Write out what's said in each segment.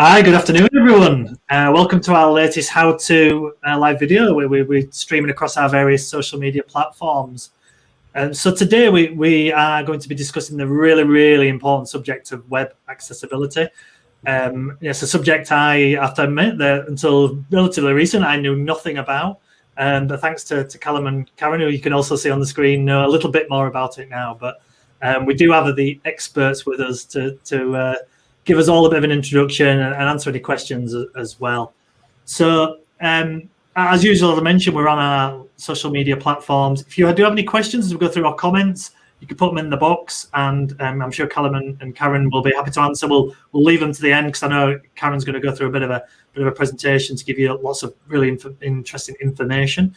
Hi, good afternoon, everyone. Welcome to our latest how-to live video where we're streaming across our various social media platforms. So today we are going to be discussing the really important subject of web accessibility. It's a subject I have to admit that until relatively recent I knew nothing about. But thanks to Callum and Karen, who you can also see on the screen, know a little bit more about it now. But we do have the experts with us to give us all a bit of an introduction and answer any questions as well. So as usual, as I mentioned, we're on our social media platforms. If you do have any questions as we go through our comments, you can put them in the box, and I'm sure Callum and Karen will be happy to answer. We'll leave them to the end because I know Karen's going to go through a bit of a presentation to give you lots of really interesting information.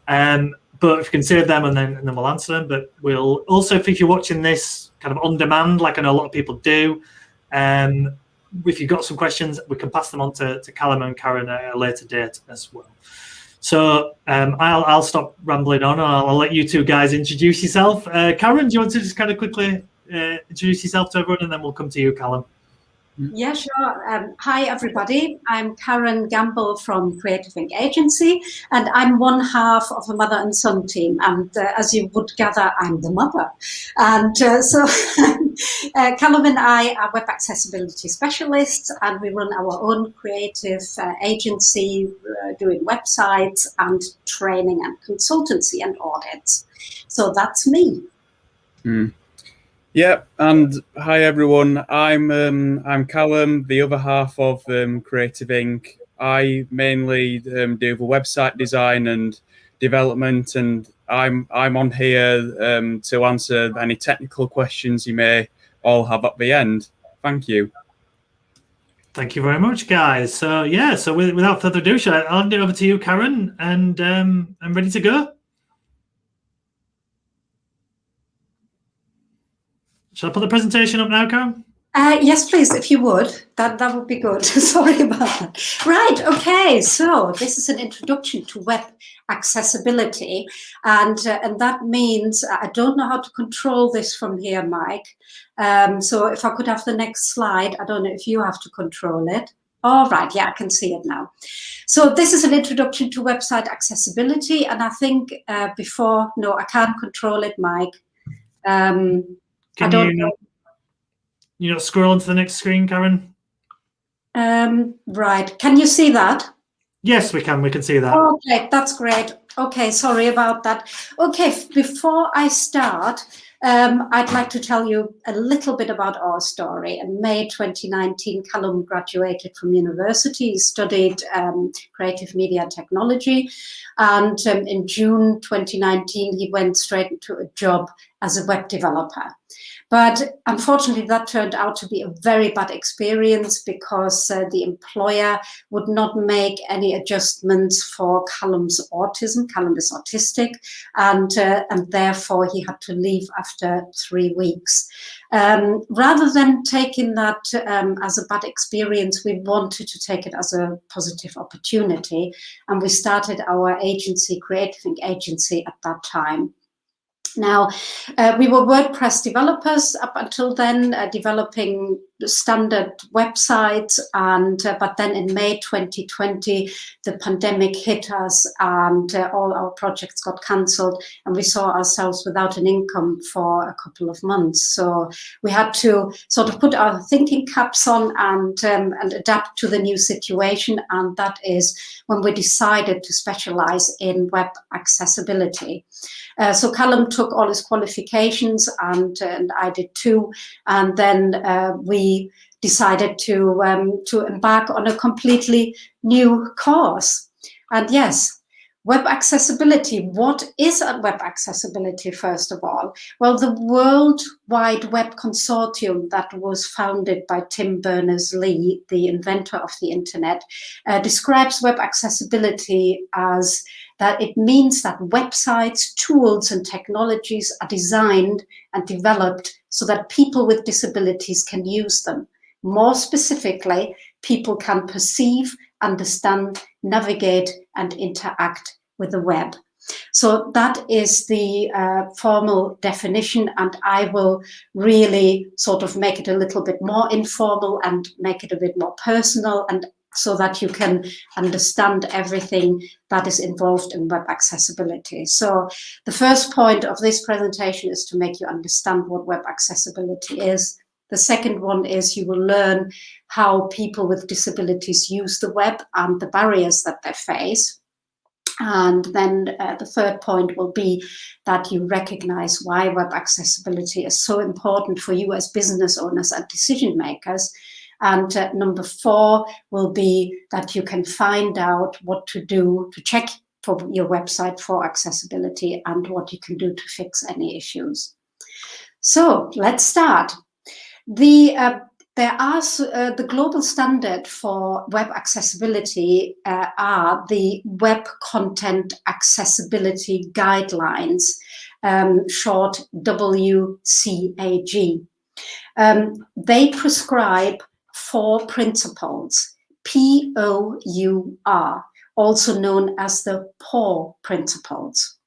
But if you can save them and then we'll answer them. But we'll also, if you're watching this kind of on demand, like I know a lot of people do, if you've got some questions, we can pass them on to Callum and Karen at a later date as well. So I'll stop rambling on. I'll let you two guys introduce yourself. Karen, do you want to just kind of quickly introduce yourself to everyone, and then we'll come to you, Callum? Yeah, sure. Hi, everybody. I'm Karen Gamble from Creative Ink Agency, and I'm one half of a mother and son team. And as you would gather, I'm the mother. And so Callum and I are web accessibility specialists, and we run our own creative agency doing websites and training and consultancy and audits. So that's me. Yeah, and hi everyone. I'm Callum, the other half of Creative Ink. I mainly do the website design and development, and I'm on here to answer any technical questions you may all have at the end. Thank you. Thank you very much, guys. So yeah, so without further ado, I'll hand it over to you, Karen, and I'm ready to go. Shall I put the presentation up now, Karen? Yes, please, if you would. That would be good. Sorry about that. Right, okay, so this is an introduction to web accessibility, and that means I don't know how to control this from here, Mike. So if I could have the next slide, I don't know if you have to control it. All right, yeah, I can see it now. So this is an introduction to website accessibility, and I think no, I can't control it, Mike. You know, scroll into the next screen, Karen? Right. Can you see that? Yes, we can. We can see that. Okay, that's great. Okay, sorry about that. Okay, before I start, I'd like to tell you a little bit about our story. In May 2019, Callum graduated from university. He studied creative media technology. And in June 2019, he went straight into a job as a web developer. But unfortunately, that turned out to be a very bad experience because the employer would not make any adjustments for Callum's autism. Callum is autistic, and therefore he had to leave after 3 weeks. Rather than taking that as a bad experience, we wanted to take it as a positive opportunity, and we started our agency, Creative Ink Agency, at that time. Now, we were WordPress developers up until then, developing standard websites, but then in May 2020, the pandemic hit us and all our projects got cancelled, and we saw ourselves without an income for a couple of months. So we had to sort of put our thinking caps on and adapt to the new situation, and that is when we decided to specialize in web accessibility. So Callum took all his qualifications, and I did too, and then we decided to embark on a completely new course. And yes, web accessibility. What is web accessibility, first of all? Well, the World Wide Web Consortium that was founded by Tim Berners-Lee, the inventor of the internet, describes web accessibility as that it means that websites, tools, and technologies are designed and developed so that people with disabilities can use them. More specifically, people can perceive, understand, navigate, and interact with the web. So that is the formal definition, and I will really sort of make it a little bit more informal and make it a bit more personal, and so that you can understand everything that is involved in web accessibility. So the first point of this presentation is to make you understand what web accessibility is. The second one is you will learn how people with disabilities use the web and the barriers that they face. And then the third point will be that you recognize why web accessibility is so important for you as business owners and decision makers. And number 4 will be that you can find out what to do to check for your website for accessibility and what you can do to fix any issues. So let's start. The global standard for web accessibility are the Web Content Accessibility Guidelines, short WCAG. They prescribe 4 principles, POUR, also known as the PAW principles.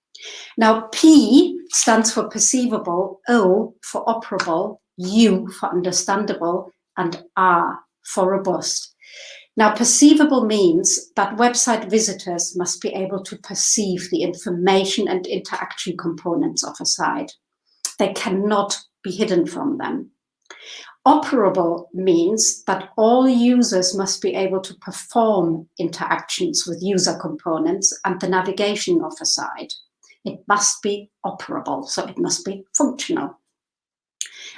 Now, P stands for perceivable, O for operable, U for understandable, and R for robust. Now, perceivable means that website visitors must be able to perceive the information and interaction components of a site. They cannot be hidden from them. Operable means that all users must be able to perform interactions with user components and the navigation of a site. It must be operable, so it must be functional.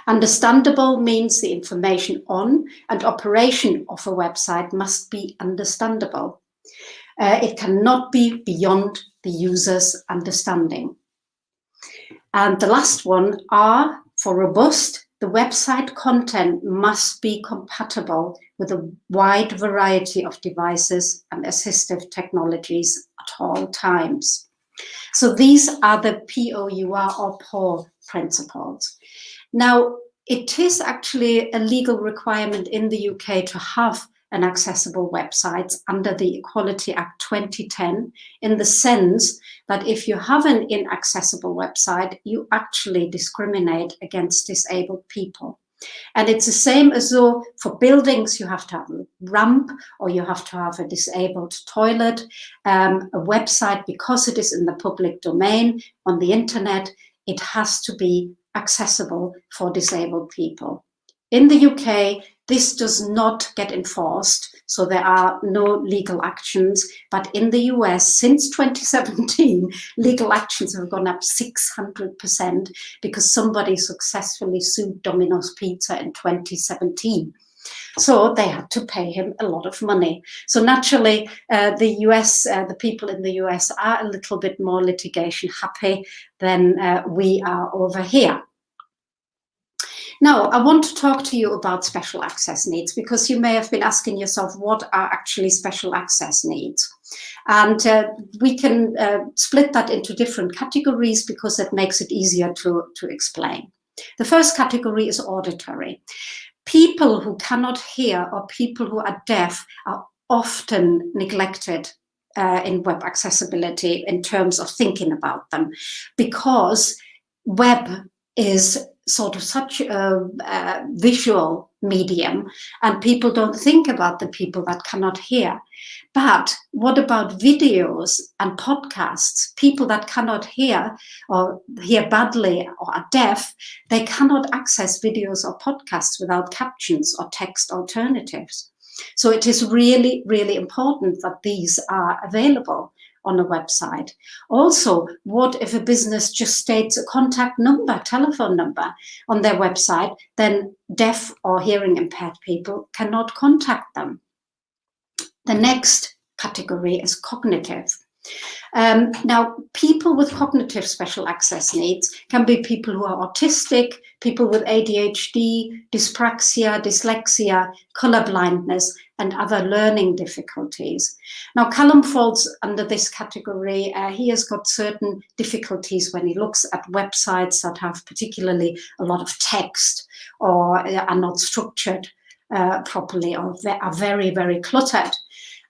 Understandable means the information on and operation of a website must be understandable. It cannot be beyond the user's understanding. And the last one, R for robust, the website content must be compatible with a wide variety of devices and assistive technologies at all times. So these are the POUR or PAW principles. Now, it is actually a legal requirement in the UK to have an accessible website under the Equality Act 2010, in the sense that if you have an inaccessible website, you actually discriminate against disabled people. And it's the same as though for buildings, you have to have a ramp or you have to have a disabled toilet. A website, because it is in the public domain on the internet, it has to be accessible for disabled people. In the UK, this does not get enforced, so there are no legal actions. But in the US, since 2017, legal actions have gone up 600% because somebody successfully sued Domino's Pizza in 2017. So they had to pay him a lot of money. So naturally, the people in the US are a little bit more litigation happy than we are over here. Now, I want to talk to you about special access needs, because you may have been asking yourself, what are actually special access needs? And we can split that into different categories because that makes it easier to explain. The first category is auditory. People who cannot hear or people who are deaf are often neglected in web accessibility in terms of thinking about them, because web is sort of such a visual medium, and people don't think about the people that cannot hear. But what about videos and podcasts? People that cannot hear or hear badly or are deaf, they cannot access videos or podcasts without captions or text alternatives. So it is really, really important that these are available on a website. Also, what if a business just states a contact number, telephone number on their website, then deaf or hearing impaired people cannot contact them. The next category is cognitive. Now, people with cognitive special access needs can be people who are autistic, people with ADHD, dyspraxia, dyslexia, color blindness, and other learning difficulties. Now, Callum falls under this category. He has got certain difficulties when he looks at websites that have particularly a lot of text or are not structured properly, or they are very, very cluttered.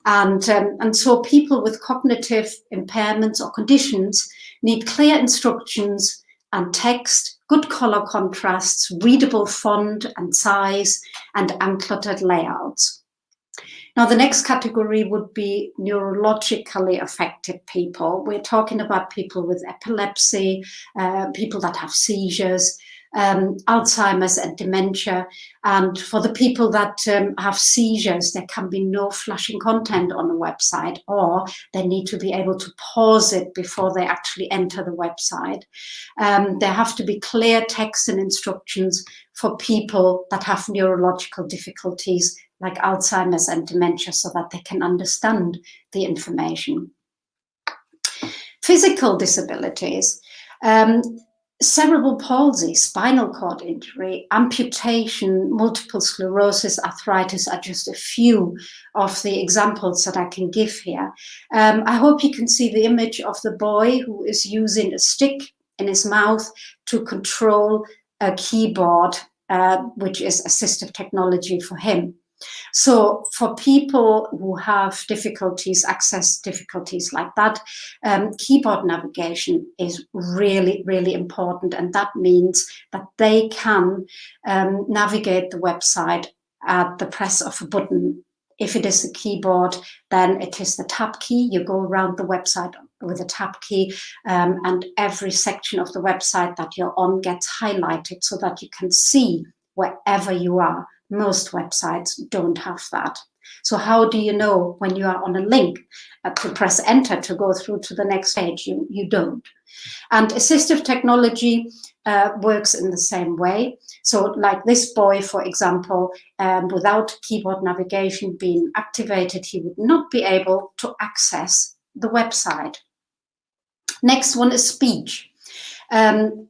And so people with cognitive impairments or conditions need clear instructions and text, good color contrasts, readable font and size, and uncluttered layouts. Now, the next category would be neurologically affected people. We're talking about people with epilepsy, people that have seizures, Alzheimer's and dementia. And for the people that have seizures, there can be no flashing content on the website, or they need to be able to pause it before they actually enter the website. There have to be clear text and instructions for people that have neurological difficulties like Alzheimer's and dementia, so that they can understand the information. Physical disabilities, cerebral palsy, spinal cord injury, amputation, multiple sclerosis, arthritis are just a few of the examples that I can give here. I hope you can see the image of the boy who is using a stick in his mouth to control a keyboard, which is assistive technology for him. So for people who have difficulties, access difficulties like that, keyboard navigation is really, really important. And that means that they can navigate the website at the press of a button. If it is a keyboard, then it is the tab key. You go around the website with a tab key, and every section of the website that you're on gets highlighted so that you can see wherever you are. Most websites don't have that. So how do you know when you are on a link to press enter to go through to the next page? You don't. And assistive technology works in the same way. So like this boy, for example, without keyboard navigation being activated, he would not be able to access the website. Next one is speech.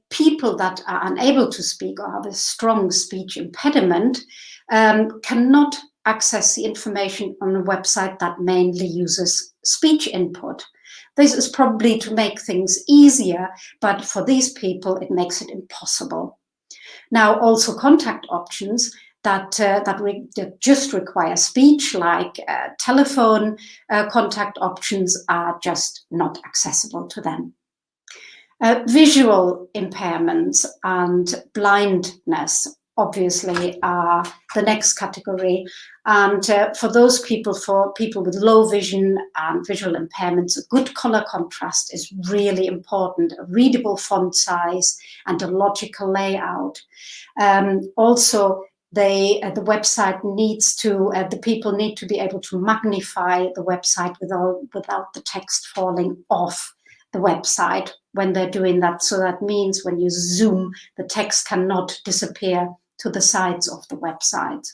People that are unable to speak or have a strong speech impediment cannot access the information on a website that mainly uses speech input. This is probably to make things easier, but for these people, it makes it impossible. Now, also contact options that just require speech, like telephone contact options, are just not accessible to them. Visual impairments and blindness obviously are the next category. And for those people, for people with low vision and visual impairments, a good color contrast is really important, a readable font size and a logical layout. Also, the website needs to, the people need to be able to magnify the website without the text falling off the website when they're doing that. So that means when you zoom, the text cannot disappear to the sides of the website.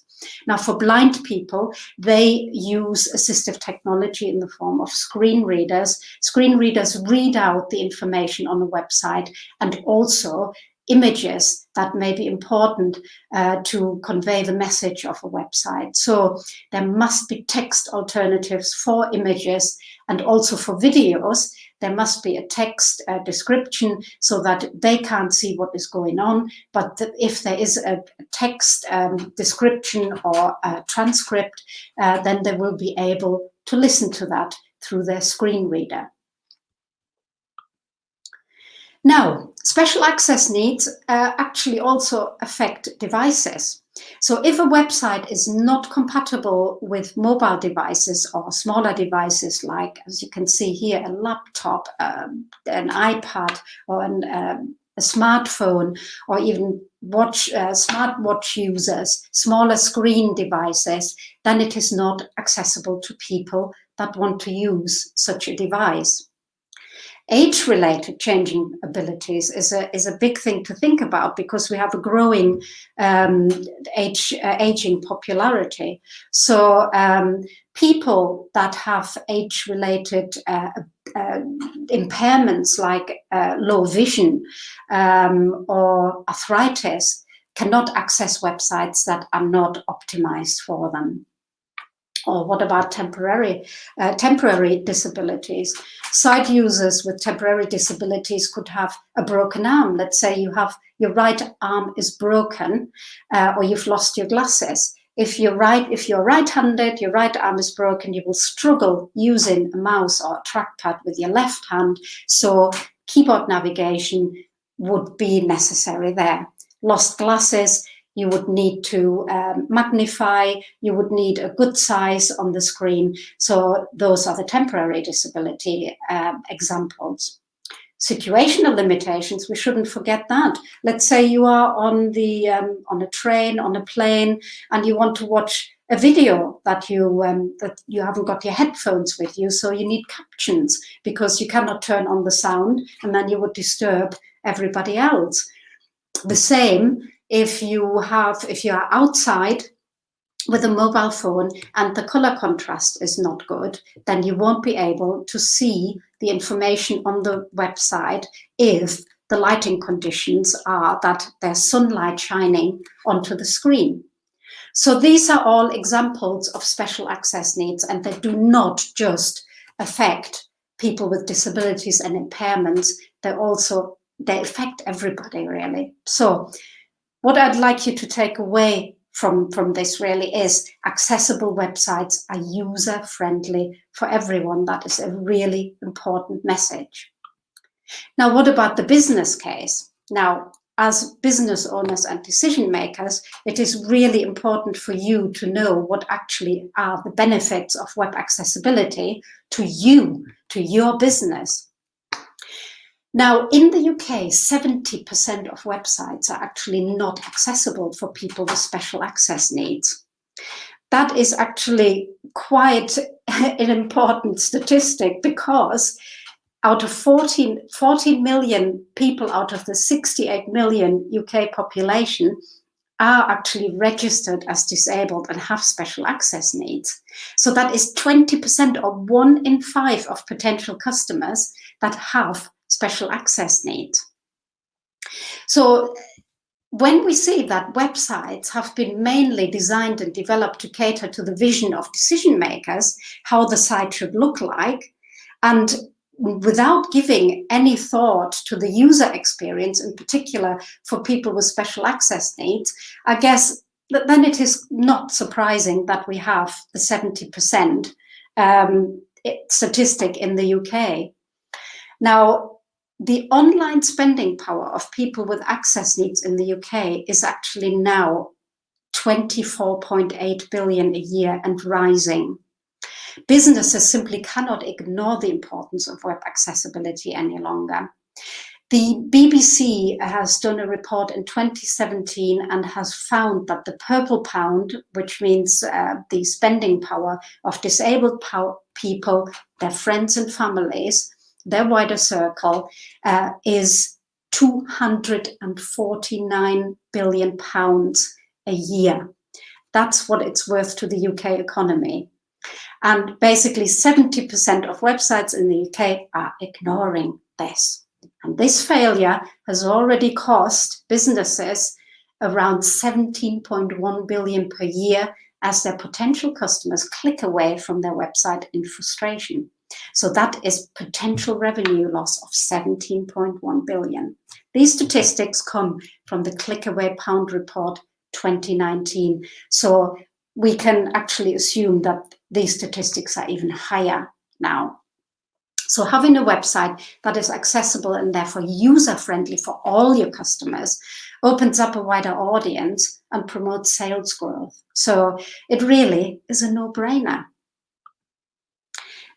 Now, for blind people, they use assistive technology in the form of screen readers. Screen readers read out the information on the website and also images that may be important to convey the message of a website. So there must be text alternatives for images, and also for videos. There must be a text description so that they can't see what is going on. But if there is a text description or a transcript, then they will be able to listen to that through their screen reader. Now, special access needs actually also affect devices. So if a website is not compatible with mobile devices or smaller devices, like, as you can see here, a laptop, an iPad, or a smartphone, or even smartwatch users, smaller screen devices, then it is not accessible to people that want to use such a device. Age-related changing abilities is a big thing to think about, because we have a growing aging popularity. So people that have age-related impairments like low vision or arthritis cannot access websites that are not optimized for them. Or what about temporary disabilities? Site users with temporary disabilities could have a broken arm. Let's say your right arm is broken, or you've lost your glasses. if you're right-handed, your right arm is broken, you will struggle using a mouse or a trackpad with your left hand. So keyboard navigation would be necessary there. Lost glasses, you would need to magnify, you would need a good size on the screen. So those are the temporary disability examples. Situational limitations, we shouldn't forget that. Let's say you are on a train, on a plane, and you want to watch a video that you haven't got your headphones with you, so you need captions because you cannot turn on the sound, and then you would disturb everybody else. The same if you are outside with a mobile phone and the color contrast is not good, then you won't be able to see the information on the website if the lighting conditions are that there's sunlight shining onto the screen. So these are all examples of special access needs, and they do not just affect people with disabilities and impairments, they affect everybody really. So what I'd like you to take away from this really is accessible websites are user-friendly for everyone. That is a really important message. Now, what about the business case? Now, as business owners and decision makers, it is really important for you to know what actually are the benefits of web accessibility to you, to your business. Now, in the UK, 70% of websites are actually not accessible for people with special access needs. That is actually quite an important statistic, because out of 14 million people out of the 68 million UK population are actually registered as disabled and have special access needs. So that is 20%, or 1 in 5 of potential customers that have special access needs. So when we see that websites have been mainly designed and developed to cater to the vision of decision makers, how the site should look like, and without giving any thought to the user experience, in particular for people with special access needs, I guess then it is not surprising that we have the 70% statistic in the UK. Now, the online spending power of people with access needs in the UK is actually now 24.8 billion a year and rising. Businesses simply cannot ignore the importance of web accessibility any longer. The BBC has done a report in 2017 and has found that the purple pound, which means the spending power of disabled people, their friends and families, their wider circle, is £249 billion a year. That's what it's worth to the UK economy. And basically 70% of websites in the UK are ignoring this. And this failure has already cost businesses around 17.1 billion per year as their potential customers click away from their website in frustration. So that is potential revenue loss of 17.1 billion. These statistics come from the Click Away Pound Report 2019. So we can actually assume that these statistics are even higher now. So having a website that is accessible and therefore user-friendly for all your customers opens up a wider audience and promotes sales growth. So it really is a no-brainer.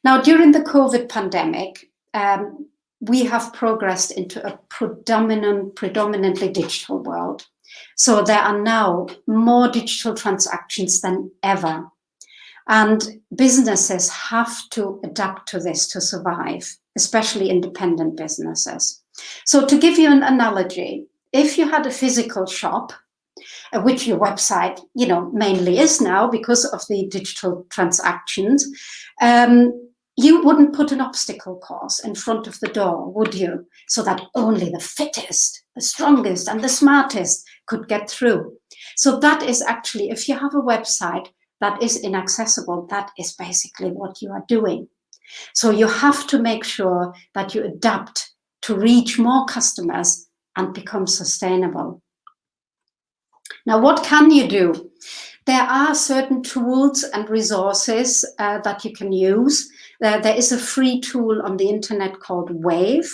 Now, during the COVID pandemic, we have progressed into a predominantly digital world. So there are now more digital transactions than ever. And businesses have to adapt to this to survive, especially independent businesses. So to give you an analogy, if you had a physical shop, which your website, mainly is now because of the digital transactions, you wouldn't put an obstacle course in front of the door, would you? So that only the fittest, the strongest, and the smartest could get through. So that is actually, if you have a website that is inaccessible, that is basically what you are doing. So you have to make sure that you adapt to reach more customers and become sustainable. Now, what can you do? There are certain tools and resources that you can use. There is a free tool on the internet called Wave,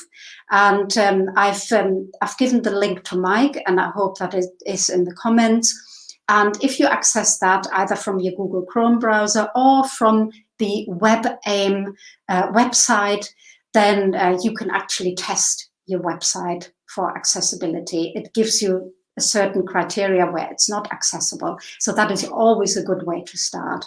and I've given the link to Mike, and I hope that it is in the comments. And if you access that either from your Google Chrome browser or from the WebAIM website, then you can actually test your website for accessibility. It gives you a certain criteria where it's not accessible. So that is always a good way to start.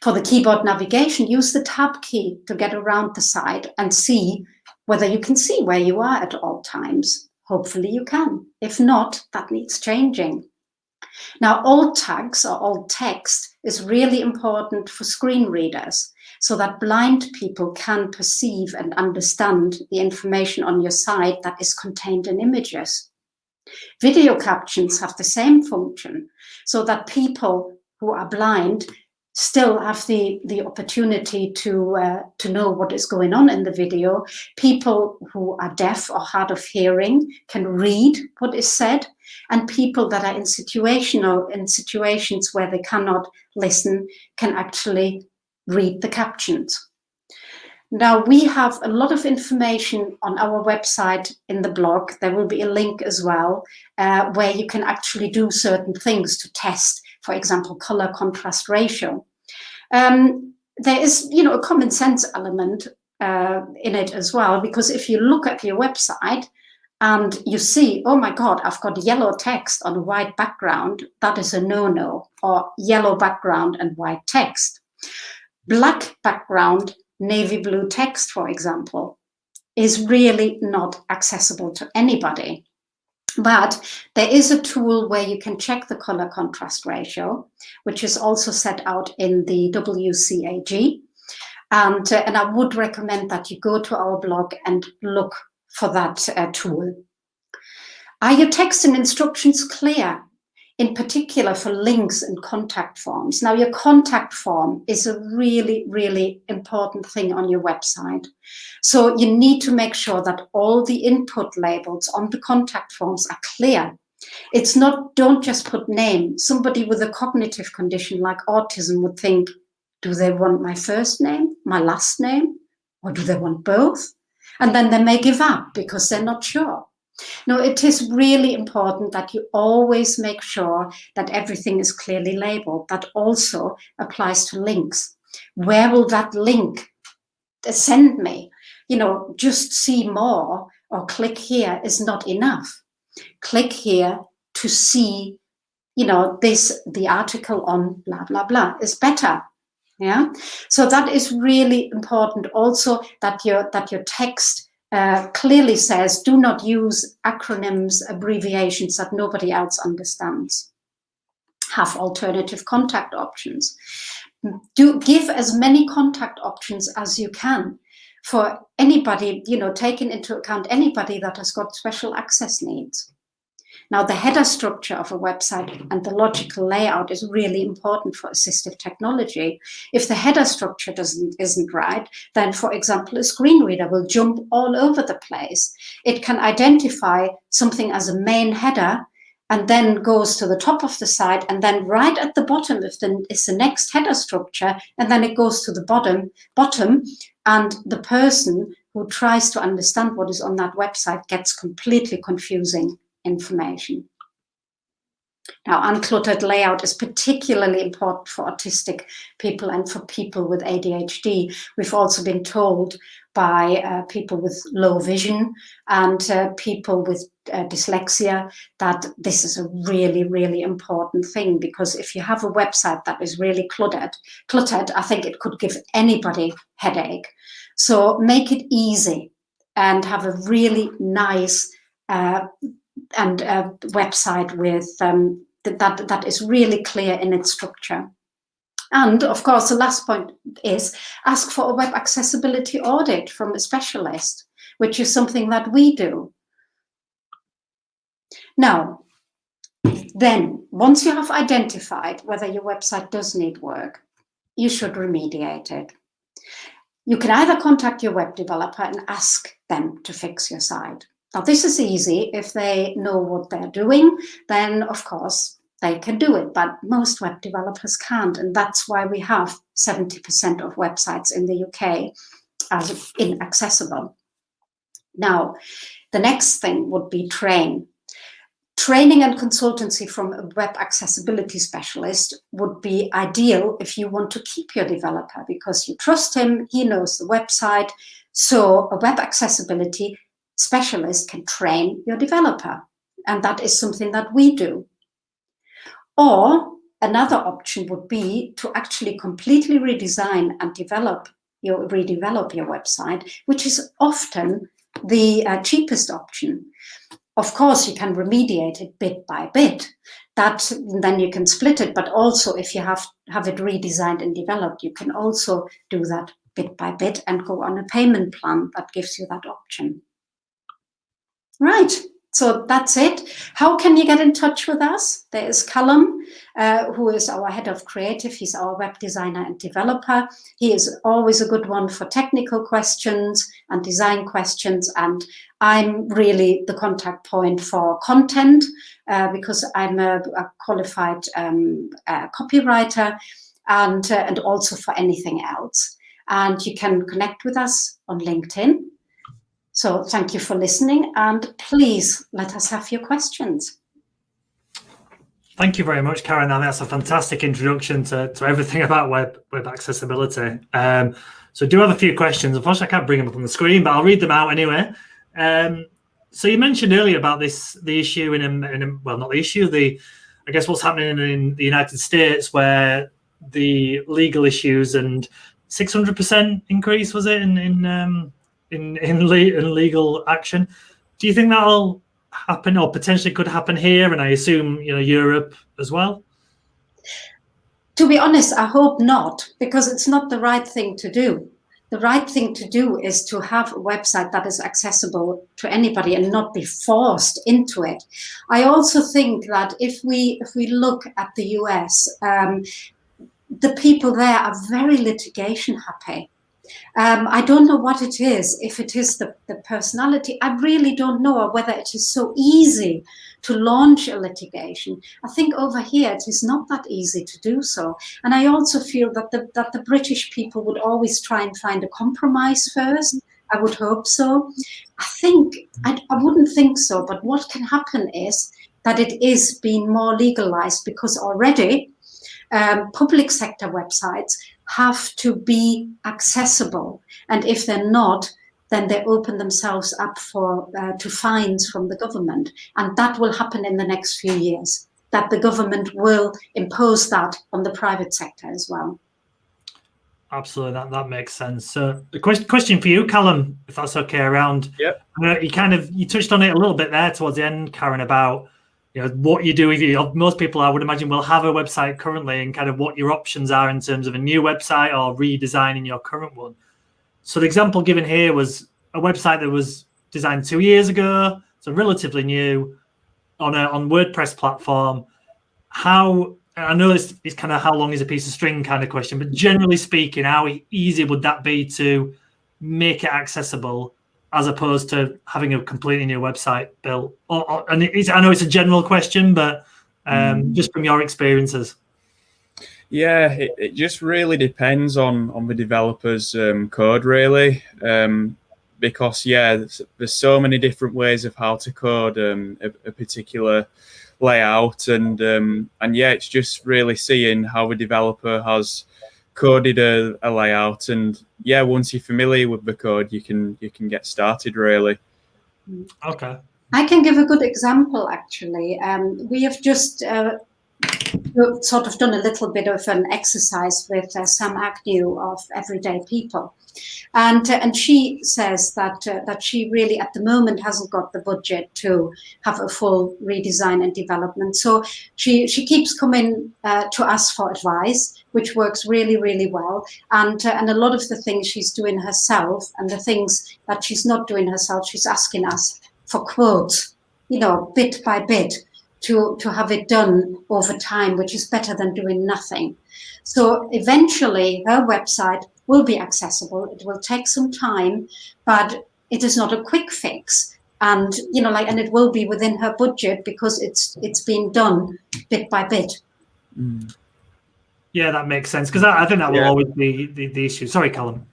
For the keyboard navigation, use the tab key to get around the site and see whether you can see where you are at all times. Hopefully you can. If not, that needs changing. Now, alt tags or alt text is really important for screen readers so that blind people can perceive and understand the information on your site that is contained in images. Video captions have the same function so that people who are blind still have the opportunity to know what is going on in the video. People who are deaf or hard of hearing can read what is said, and people that are in situations where they cannot listen can actually read the captions. Now, we have a lot of information on our website in the blog. There will be a link as well where you can actually do certain things to test, for example, color contrast ratio. There is, a common sense element in it as well, because if you look at your website and you see, oh my God, I've got yellow text on a white background, that is a no-no, or yellow background and white text. Black background, navy blue text, for example, is really not accessible to anybody. But there is a tool where you can check the color contrast ratio, which is also set out in the WCAG. And I would recommend that you go to our blog and look for that tool. Are your text and instructions clear? In particular for links and contact forms. Now, your contact form is a really, really important thing on your website. So you need to make sure that all the input labels on the contact forms are clear. It's not, don't just put name. Somebody with a cognitive condition like autism would think, do they want my first name, my last name, or do they want both? And then they may give up because they're not sure. No, it is really important that you always make sure that everything is clearly labeled. That also applies to links. Where will that link send me? Just see more or click here is not enough. Click here to see, the article on blah, blah, blah is better. Yeah. So that is really important. Also that your text clearly says, do not use acronyms, abbreviations that nobody else understands. Have alternative contact options. Do give as many contact options as you can for anybody, taking into account anybody that has got special access needs. Now, the header structure of a website and the logical layout is really important for assistive technology. If the header structure isn't right, then, for example, a screen reader will jump all over the place. It can identify something as a main header and then goes to the top of the site, and then right at the bottom is the next header structure, and then it goes to the bottom, and the person who tries to understand what is on that website gets completely confusing information. Now, uncluttered layout is particularly important for autistic people and for people with ADHD. We've also been told by people with low vision and people with dyslexia that this is a really, really important thing, because if you have a website that is really cluttered, I think it could give anybody headache. So make it easy and have a really nice and a website with that is really clear in its structure. And of course, the last point is ask for a web accessibility audit from a specialist, which is something that we do. Now, then, once you have identified whether your website does need work, you should remediate it. You can either contact your web developer and ask them to fix your site. Now, this is easy. If they know what they're doing, then, of course, they can do it, but most web developers can't. And that's why we have 70% of websites in the UK as inaccessible. Now, the next thing would be train. Training and consultancy from a web accessibility specialist would be ideal if you want to keep your developer, because you trust him, he knows the website. So a web accessibility specialist can train your developer. And that is something that we do. Or another option would be to actually completely redesign and redevelop your website, which is often the cheapest option. Of course, you can remediate it bit by bit. Then you can split it, but also if you have it redesigned and developed, you can also do that bit by bit and go on a payment plan that gives you that option. Right, so that's it. How can you get in touch with us? There is Callum, who is our head of creative. He's our web designer and developer. He is always a good one for technical questions and design questions. And I'm really the contact point for content because I'm a qualified copywriter and also for anything else. And you can connect with us on LinkedIn. So thank you for listening, and please let us have your questions. Thank you very much, Karen. I think that's a fantastic introduction to everything about web accessibility. So I do have a few questions. Unfortunately, I can't bring them up on the screen, but I'll read them out anyway. So you mentioned earlier about the issue well, not the issue, I guess what's happening in the United States, where the legal issues and 600% increase, was it, in legal action. Do you think that'll happen, or potentially could happen here? And I assume Europe as well. To be honest, I hope not, because it's not the right thing to do. The right thing to do is to have a website that is accessible to anybody and not be forced into it. I also think that if we look at the US, the people there are very litigation happy. I don't know what it is, if it is the personality. I really don't know, or whether it is so easy to launch a litigation. I think over here it is not that easy to do so. And I also feel that the British people would always try and find a compromise first. I would hope so. I wouldn't think so, but what can happen is that it is being more legalized, because already public sector websites have to be accessible, and if they're not, then they open themselves up to fines from the government, and that will happen in the next few years, that the government will impose that on the private sector as well. Absolutely, that makes sense. So the question for you, Callum, if that's okay, around you touched on it a little bit there towards the end, Karen, about what you do. Most people, I would imagine, will have a website currently, and kind of what your options are in terms of a new website or redesigning your current one. So the example given here was a website that was designed 2 years ago, so relatively new, on WordPress platform. I know this is kind of how long is a piece of string kind of question, but generally speaking, how easy would that be to make it accessible, as opposed to having a completely new website built? I know it's a general question, but just from your experiences. Yeah, it just really depends on the developer's code, really, because there's so many different ways of how to code a particular layout, and it's just really seeing how the developer has coded a layout, and once you're familiar with the code, you can get started, really. Okay, I can give a good example, actually. We have just sort of done a little bit of an exercise with Sam Agnew of Everyday People, and she says that she really at the moment hasn't got the budget to have a full redesign and development. So she keeps coming to us for advice, which works really, really well. And a lot of the things she's doing herself, and the things that she's not doing herself, she's asking us for quotes, bit by bit, to have it done over time, which is better than doing nothing. So eventually her website will be accessible. It will take some time, but it is not a quick fix. and and it will be within her budget because it's being done bit by bit. Yeah, that makes sense, because I think that will always be the issue. Sorry, Callum.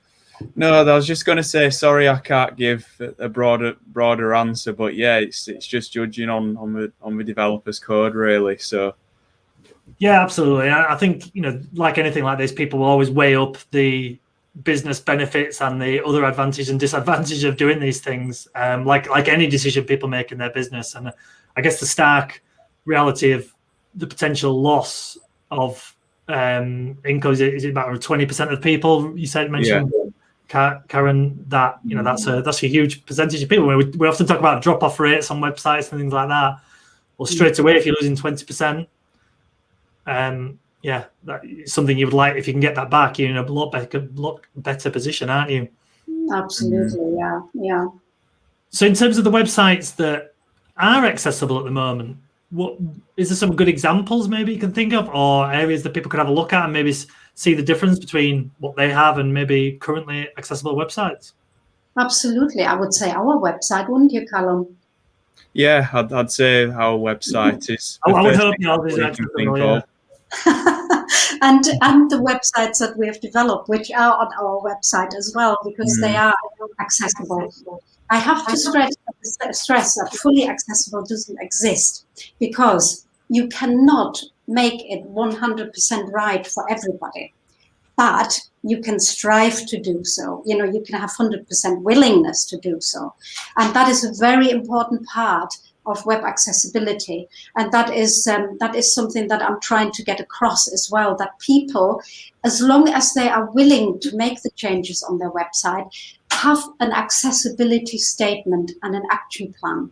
No, I was just going to say, sorry, I can't give a broader answer, but yeah, it's just judging on the developer's code, really. So yeah, absolutely. I think like anything like this, people will always weigh up the business benefits and the other advantage and disadvantage of doing these things, like any decision people make in their business. And I guess the stark reality of the potential loss of income, is it about 20% of people mentioned? Yeah. Karen, that that's a huge percentage of people. We often talk about drop-off rates on websites and things like that. Well, straight away, if you're losing 20%, yeah, that's something you would like. If you can get that back, you're in a lot better position, aren't you? Absolutely, yeah. So, in terms of the websites that are accessible at the moment, what is there some good examples maybe you can think of, or areas that people could have a look at and maybe see the difference between what they have and maybe currently accessible websites? Absolutely, I would say our website, wouldn't you, Callum? Yeah, I'd say our website is. I would hope yours is accessible, yeah. and the websites that we have developed, which are on our website as well, because they are accessible. I have to stress that fully accessible doesn't exist, because you cannot make it 100% right for everybody, but you can strive to do so. You can have 100% willingness to do so, and that is a very important part of web accessibility. And that is something that I'm trying to get across as well, that people, as long as they are willing to make the changes on their website, have an accessibility statement and an action plan.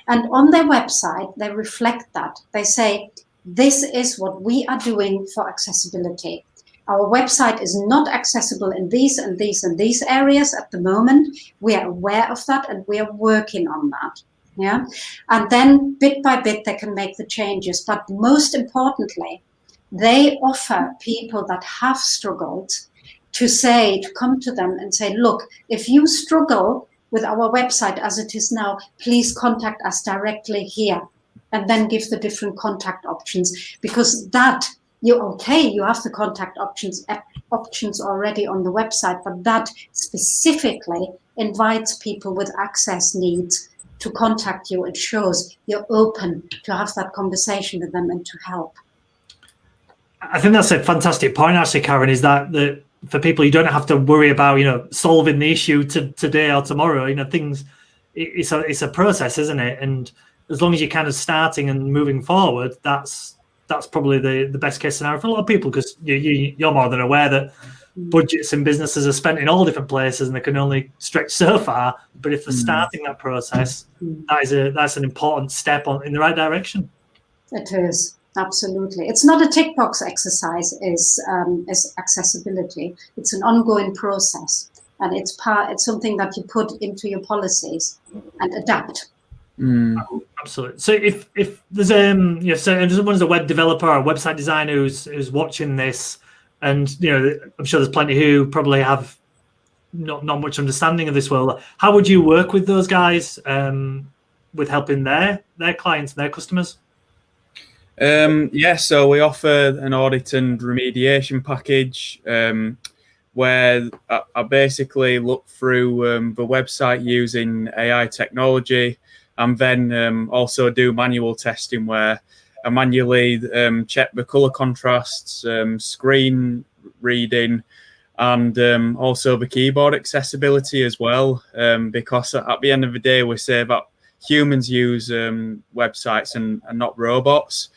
And on their website, they reflect that. They say, this is what we are doing for accessibility. Our website is not accessible in these and these and these areas at the moment. We are aware of that and we are working on that. Yeah, and then bit by bit they can make the changes. But most importantly, they offer people that have struggled to come to them and say, look, if you struggle with our website as it is now, please contact us directly here, and then give the different contact options, because that you have the contact options already on the website, but that specifically invites people with access needs to contact you. It shows you're open to have that conversation with them and to help. I think that's a fantastic point, actually, Karen, is that for people, you don't have to worry about, solving the issue today or tomorrow. It's a process, isn't it? And as long as you're kind of starting and moving forward, that's probably the best case scenario for a lot of people, because you're more than aware that budgets in businesses are spent in all different places and they can only stretch so far. But if they're starting that process, that's an important step in the right direction. It is, absolutely. It's not a tick box exercise, is accessibility. It's an ongoing process, and it's something that you put into your policies and adapt. Absolutely. So if there's so someone's a web developer or a website designer who's watching this, and I'm sure there's plenty who probably have not much understanding of this world, how would you work with those guys with helping their clients, their customers? So we offer an audit and remediation package where I basically look through the website using AI technology, and then also do manual testing where I manually check the color contrasts, screen reading, and also the keyboard accessibility as well, because at the end of the day, we say that humans use websites and not robots.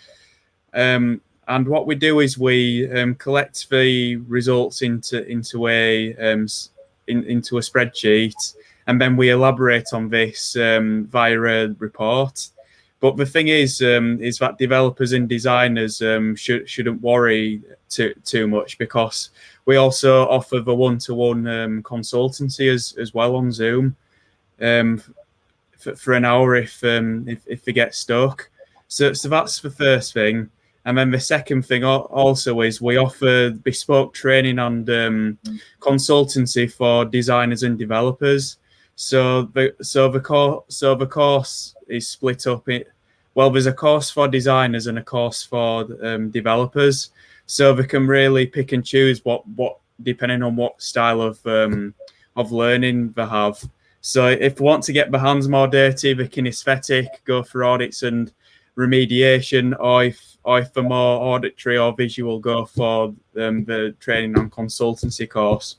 And what we do is we collect the results into a spreadsheet, and then we elaborate on this via a report. But the thing is that developers and designers shouldn't worry too much, because we also offer the one-to-one consultancy as well on Zoom for an hour if they get stuck. So that's the first thing. And then the second thing also is we offer bespoke training and consultancy for designers and developers. So the course is split up. Well, there's a course for designers and a course for developers, so they can really pick and choose what depending on what style of learning they have. So if they want to get their hands more dirty, the kinesthetic, go for audits and remediation, or if they're more auditory or visual, go for the training on consultancy course.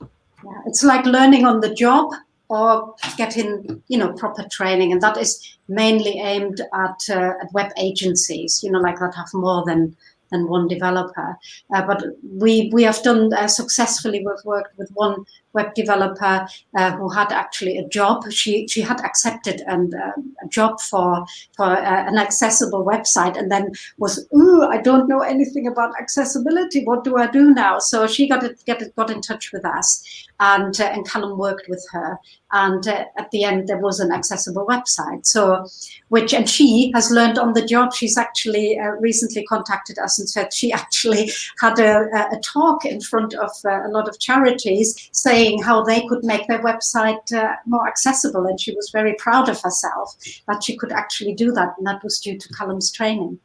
Yeah, it's like learning on the job or getting, proper training, and that is mainly aimed at web agencies, like that have more than one developer. But we have done successfully. We've worked with one web developer who had actually a job. She had accepted a job for an accessible website, and then was, I don't know anything about accessibility. What do I do now? So she got in touch with us, and Callum worked with her, and at the end there was an accessible website. So and she has learned on the job. She's actually recently contacted us and said she actually had a talk in front of a lot of charities saying how they could make their website more accessible, and she was very proud of herself that she could actually do that, and that was due to Callum's training.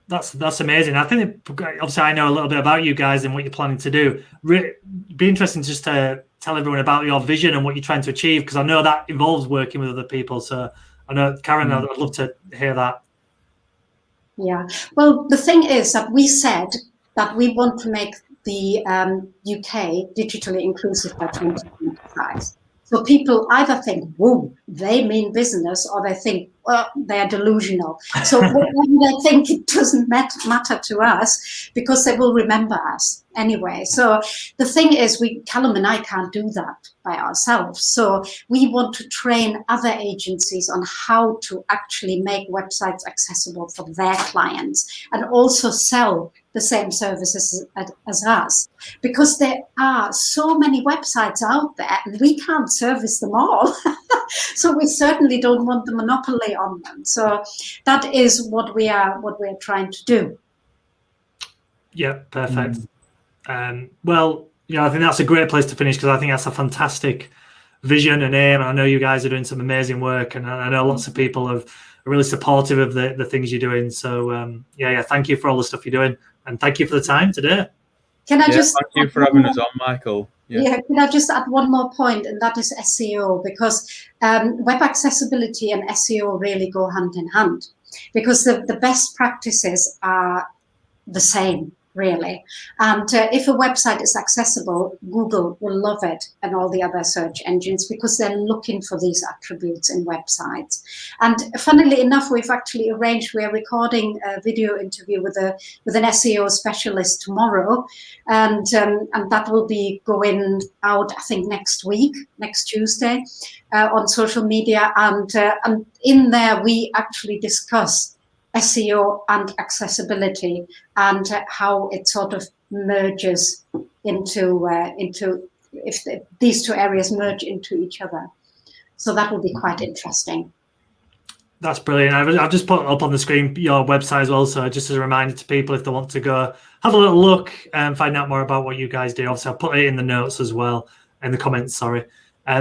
That's amazing. I think obviously I know a little bit about you guys and what you're planning to do. Be interesting just to tell everyone about your vision and what you're trying to achieve, because I know that involves working with other people. So I know, Karen, I'd love to hear that. Yeah, well, the thing is that we said that we want to make the UK digitally inclusive by 2025. So people either think, whoa, they mean business, or they think, well, they're delusional. So whatever they think, it doesn't matter to us, because they will remember us anyway. So the thing is, Callum and I can't do that by ourselves. So we want to train other agencies on how to actually make websites accessible for their clients, and also sell the same services as us, because there are so many websites out there and we can't service them all. So we certainly don't want the monopoly on them. So that is what we are trying to do. Yeah, perfect. Well, I think that's a great place to finish, because I think that's a fantastic vision and aim. And I know you guys are doing some amazing work, and I know lots of people are really supportive of the things you're doing. So yeah, thank you for all the stuff you're doing, and thank you for the time today. Thank you for having us on, Michael. Yeah, can I just add one more point, and that is SEO, because web accessibility and SEO really go hand in hand, because the best practices are the same, really. And if a website is accessible, Google will love it, and all the other search engines, because they're looking for these attributes in websites. And funnily enough, we're recording a video interview with an SEO specialist tomorrow, and that will be going out, I think, next Tuesday, on social media. And in there, we actually discuss SEO and accessibility, and how it sort of merges into if these two areas merge into each other. So that will be quite interesting. That's brilliant. I've just put up on the screen your website as well, so just as a reminder to people, if they want to go have a little look and find out more about what you guys do. Obviously, I'll put it in the notes as well, in the comments, sorry.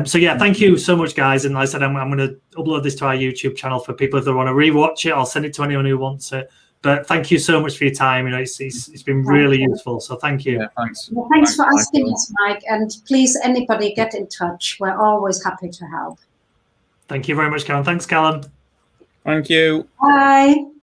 So yeah, thank you so much, guys. And like I said, I'm going to upload this to our YouTube channel for people if they want to rewatch it. I'll send it to anyone who wants it. But thank you so much for your time. It's been really useful. So thank you. Yeah, thanks. Well, thanks for asking us, Mike. And please, anybody, get in touch. We're always happy to help. Thank you very much, Callum. Thanks, Callum. Thank you. Bye.